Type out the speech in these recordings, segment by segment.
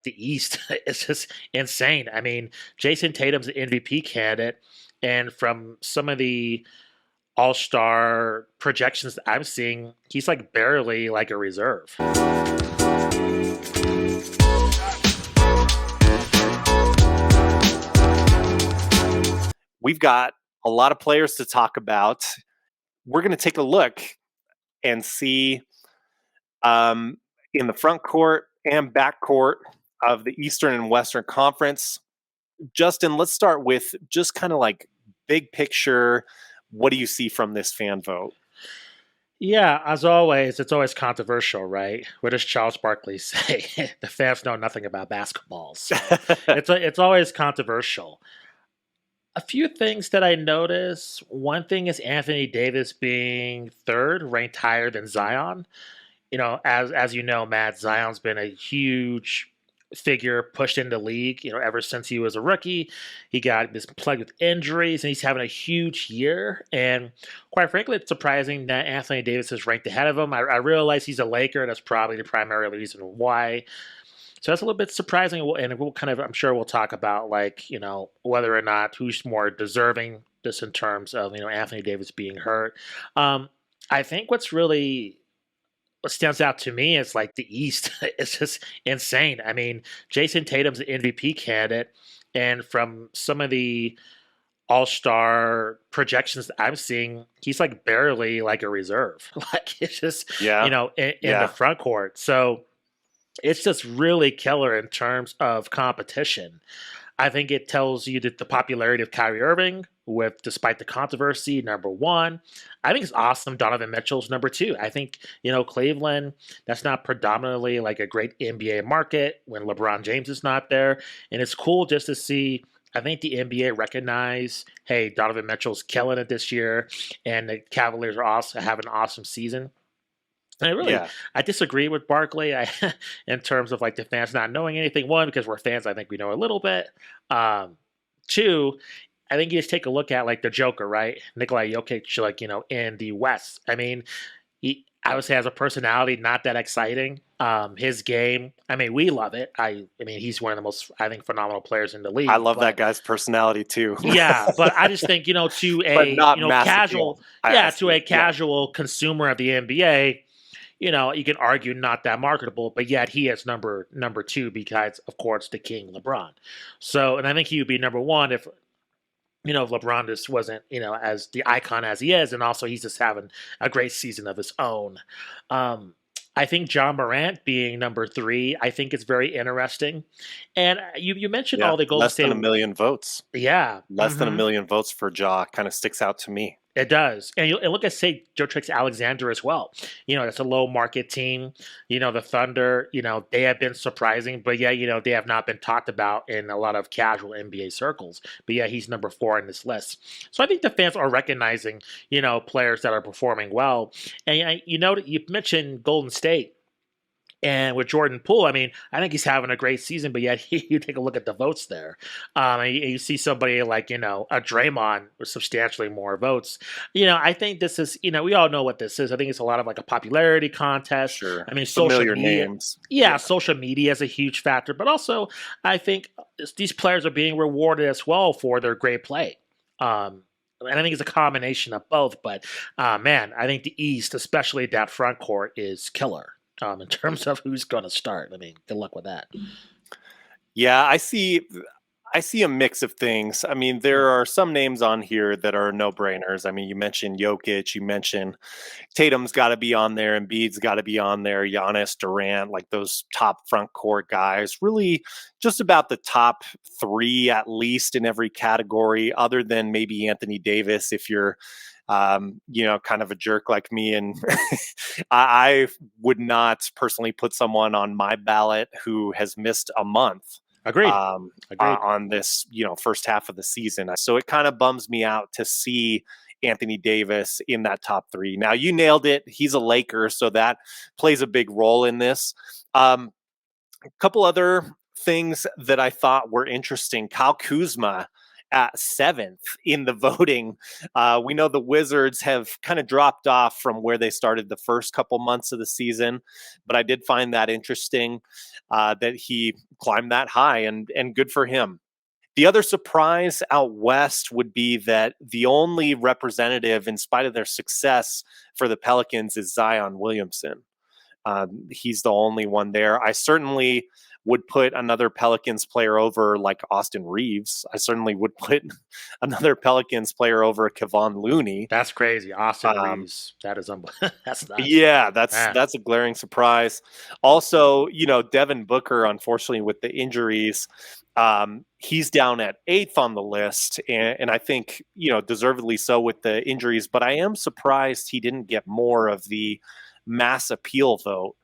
the East is just insane. I mean, Jason Tatum's an MVP candidate, and from some of the all-star projections that I'm seeing, he's like barely like a reserve. We've got a lot of players to talk about. We're going to take a look and see in the front court and back court of the Eastern and Western Conference. Justin, let's start with just kind of like big picture. What do you see from this fan vote? Yeah, as always, it's always controversial, right? What does Charles Barkley say? The fans know nothing about basketball, so it's always controversial. A few things that I notice. One thing is Anthony Davis being third, ranked higher than Zion. As you know, Matt, Zion's been a huge figure pushed into the league, ever since he was a rookie. He got this plagued with injuries and he's having a huge year. And quite frankly, it's surprising that Anthony Davis is ranked ahead of him. I realize he's a Laker. That's probably the primary reason why. So that's a little bit surprising. And I'm sure we'll talk about whether or not who's more deserving just in terms of, Anthony Davis being hurt. I think what stands out to me is like the East is just insane. I mean, Jason Tatum's an MVP candidate, and from some of the all-star projections that I'm seeing, he's like barely like a reserve. Like it's just in the front court. So it's just really killer in terms of competition. I think it tells you that the popularity of Kyrie Irving, despite the controversy, number one. I think it's awesome. Donovan Mitchell's number two. I think, Cleveland, that's not predominantly like a great NBA market when LeBron James is not there. And it's cool just to see, I think the NBA recognize, hey, Donovan Mitchell's killing it this year, and the Cavaliers are also have an awesome season. And I disagree with Barkley in terms of like the fans not knowing anything. One, because we're fans, I think we know a little bit. Two, I think you just take a look at like the Joker, right? Nikola Jokic, in the West. I mean, he obviously has a personality not that exciting. His game, I mean, we love it. I mean, he's one of the most, I think, phenomenal players in the league. I love that guy's personality too. Yeah, but I just think, to a casual, casual consumer of the NBA. You can argue not that marketable, but yet he is number two because, of course, the king LeBron. So, and I think he would be number one if LeBron just wasn't, as the icon as he is, and also he's just having a great season of his own. I think John Morant being number three, I think it's very interesting. And you mentioned all the Golden State. Less than a million votes. Yeah. Less than a million votes for Ja kind of sticks out to me. It does. And look at, say, Joe Trix Alexander as well. That's a low market team. The Thunder, they have been surprising, but they have not been talked about in a lot of casual NBA circles. But he's number four in this list. So I think the fans are recognizing, players that are performing well. And, you mentioned Golden State. And with Jordan Poole, I mean, I think he's having a great season, but yet you take a look at the votes there. And you see somebody like, a Draymond with substantially more votes. I think this is, we all know what this is. I think it's a lot of like a popularity contest. Sure. I mean, social media. Names. Yeah, social media is a huge factor. But also, I think these players are being rewarded as well for their great play. And I think it's a combination of both. But, man, I think the East, especially that front court, is killer. In terms of who's going to start. I mean, good luck with that. Yeah, I see a mix of things. I mean, there are some names on here that are no-brainers. I mean, you mentioned Jokic, you mentioned Tatum's got to be on there, Embiid's got to be on there, Giannis, Durant, like those top front court guys. Really just about the top three at least in every category, other than maybe Anthony Davis if you're kind of a jerk like me. And I would not personally put someone on my ballot who has missed a month. Agreed. On this, first half of the season. So it kind of bums me out to see Anthony Davis in that top three. Now, you nailed it. He's a Laker, so that plays a big role in this. A couple other things that I thought were interesting. Kyle Kuzma at 7th in the voting. We know the Wizards have kind of dropped off from where they started the first couple months of the season, but I did find that interesting that he climbed that high, and good for him. The other surprise out west would be that the only representative, in spite of their success for the Pelicans, is Zion Williamson. He's the only one there. I certainly would put another Pelicans player over like Austin Reeves. I certainly would put another Pelicans player over Kevon Looney. That's crazy. Austin Um, Reeves. That is that's nuts. yeah, that's Man. that's a glaring surprise. Also, Devin Booker, unfortunately, with the injuries, he's down at 8th on the list, and I think deservedly so with the injuries. But I am surprised he didn't get more of the mass appeal vote.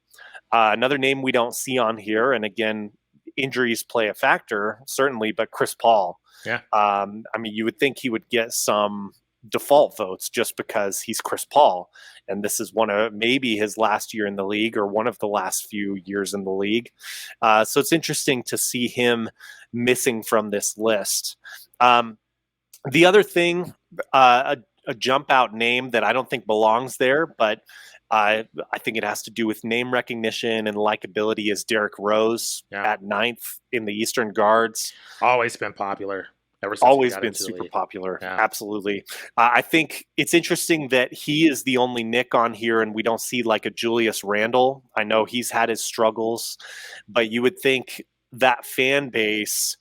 Another name we don't see on here, and again, injuries play a factor certainly, but Chris Paul. Yeah. I mean, you would think he would get some default votes just because he's Chris Paul, and this is one of maybe his last year in the league or one of the last few years in the league. So it's interesting to see him missing from this list. The other thing, a jump out name that I don't think belongs there, but I think it has to do with name recognition and likability, is Derrick Rose Yeah. at 9th in the Eastern Guards. Always been popular ever since he Always got been into the super league. popular. Yeah. Absolutely. I think it's interesting that he is the only Nick on here and we don't see like a Julius Randle. I know he's had his struggles, but you would think that fan base.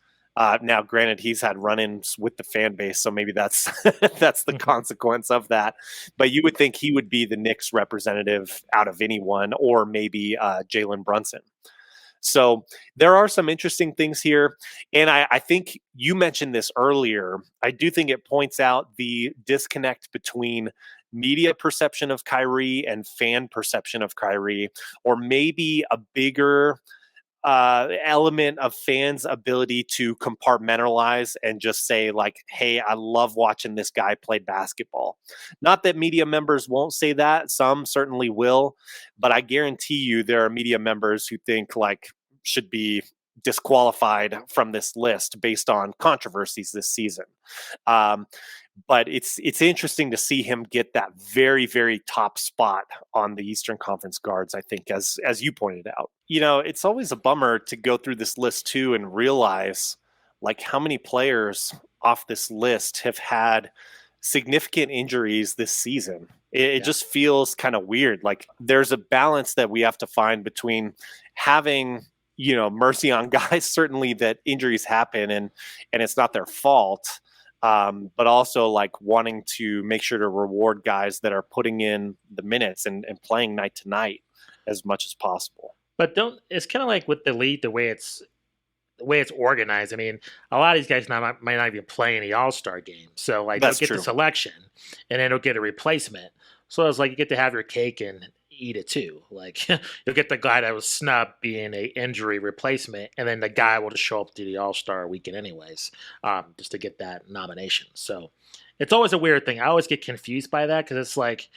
Now, granted, he's had run-ins with the fan base, so maybe that's that's the consequence of that. But you would think he would be the Knicks representative out of anyone, or maybe Jalen Brunson. So there are some interesting things here. And I think you mentioned this earlier. I do think it points out the disconnect between media perception of Kyrie and fan perception of Kyrie, or maybe a bigger element of fans' ability to compartmentalize and just say, like, hey, I love watching this guy play basketball. Not that media members won't say that, some certainly will, but I guarantee you there are media members who think like should be disqualified from this list based on controversies this season. Um, but it's interesting to see him get that very, very top spot on the Eastern Conference guards, I think, as you pointed out. It's always a bummer to go through this list too and realize like how many players off this list have had significant injuries this season. It just feels kind of weird. Like there's a balance that we have to find between having mercy on guys, certainly that injuries happen and it's not their fault, but also like wanting to make sure to reward guys that are putting in the minutes and playing night to night as much as possible. But it's kind of like with the league, the way it's organized. I mean, a lot of these guys might not even play in the All-Star game. So like That's they'll get true. the selection and then they'll get a replacement. So it's like you get to have your cake and eat it too. Like you'll get the guy that was snubbed being a injury replacement, and then the guy will just show up to the All-Star weekend anyways, just to get that nomination. So it's always a weird thing. I always get confused by that because it's like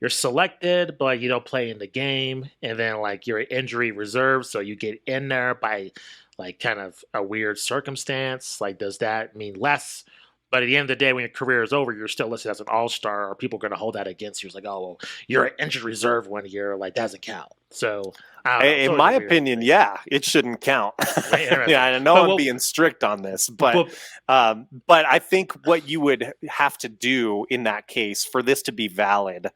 you're selected, but you don't play in the game, and then like you're injury reserve, so you get in there by like kind of a weird circumstance. Like, does that mean less? But at the end of the day, when your career is over, you're still listed as an all-star. Are people going to hold that against you? It's like, oh, well, you're an injured reserve 1 year, like doesn't count. So, I don't know. It's In always my a weird opinion, thing. yeah, it shouldn't count. Right? Interesting. Yeah, I know But I'm well, being strict on this, but but I think what you would have to do in that case for this to be valid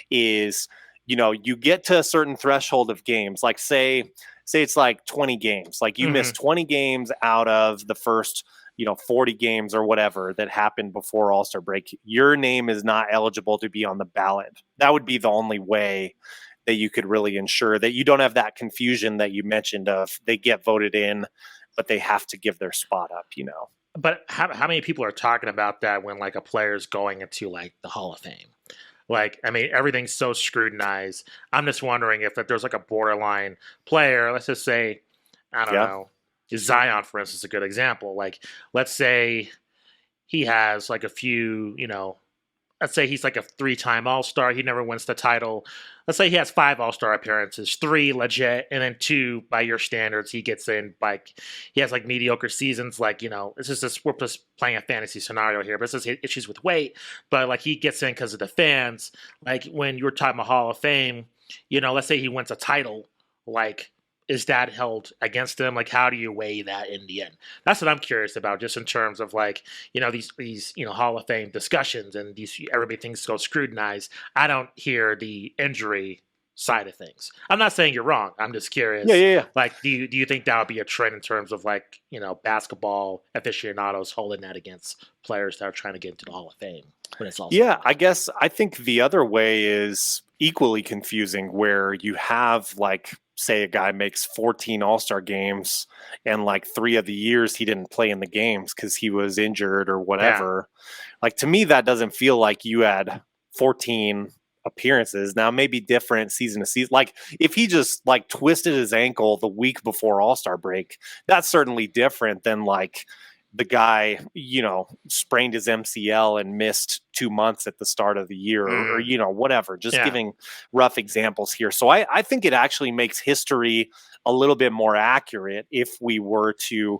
is, you get to a certain threshold of games, like say it's like 20 games, like you miss 20 games out of the first 40 games or whatever that happened before All-Star break, your name is not eligible to be on the ballot. That would be the only way that you could really ensure that you don't have that confusion that you mentioned of they get voted in, but they have to give their spot up, But how many people are talking about that when like a player is going into like the Hall of Fame? Like, I mean, everything's so scrutinized. I'm just wondering if there's like a borderline player. Let's just say, I don't Yeah. know, Zion, for instance, is a good example. Like, let's say he has like a few, let's say he's like a 3-time All-Star. He never wins the title. Let's say he has 5 All-Star appearances, 3 legit, and then 2 by your standards. He gets in like he has like mediocre seasons. Like we're just playing a fantasy scenario here, but this is issues with weight. But like he gets in because of the fans. Like when you're talking about Hall of Fame, let's say he wins a title, like is that held against him? Like, how do you weigh that in the end? That's what I'm curious about, just in terms of like, these Hall of Fame discussions and these everybody thinks so scrutinized. I don't hear the injury side of things. I'm not saying you're wrong. I'm just Yeah, curious. yeah, yeah. Like, do you think that would be a trend in terms of like basketball aficionados holding that against players that are trying to get into the Hall of Fame when it's all Yeah, I think the other way is equally confusing, where you have like, say a guy makes 14 All-Star games and like 3 of the years he didn't play in the games because he was injured or yeah. whatever. Like, to me, that doesn't feel like you had 14 appearances. Now, maybe different season to season. Like, if he just like twisted his ankle the week before All-Star break, that's certainly different than like the guy, sprained his MCL and missed 2 months at the start of the year, or whatever. Just Yeah. giving rough examples here. So I think it actually makes history a little bit more accurate if we were to,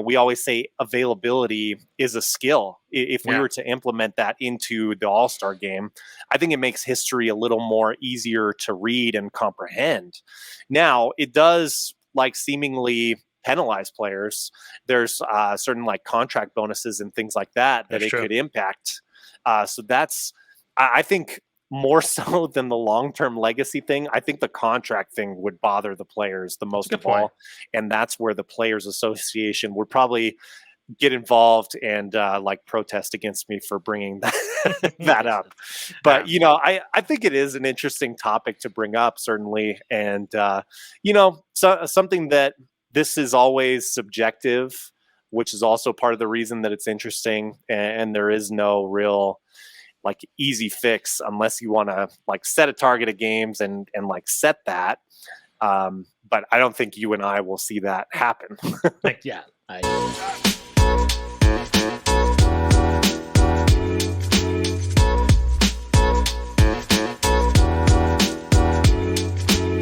we always say availability is a skill. If we Yeah. were to implement that into the All-Star game, I think it makes history a little more easier to read and comprehend. Now, it does like seemingly penalize players. There's certain like contract bonuses and things like that That's it true. could impact. So that's, I think, more so than the long-term legacy thing. I think the contract thing would bother the players the That's a most good of point. all, and that's where the Players Association would probably get involved and like protest against me for bringing that up. But Yeah. I think it is an interesting topic to bring up, certainly, and something that this is always subjective, which is also part of the reason that it's interesting, and there is no real like easy fix unless you want to like set a target of games and like set that. But I don't think you and I will see that happen. Yeah.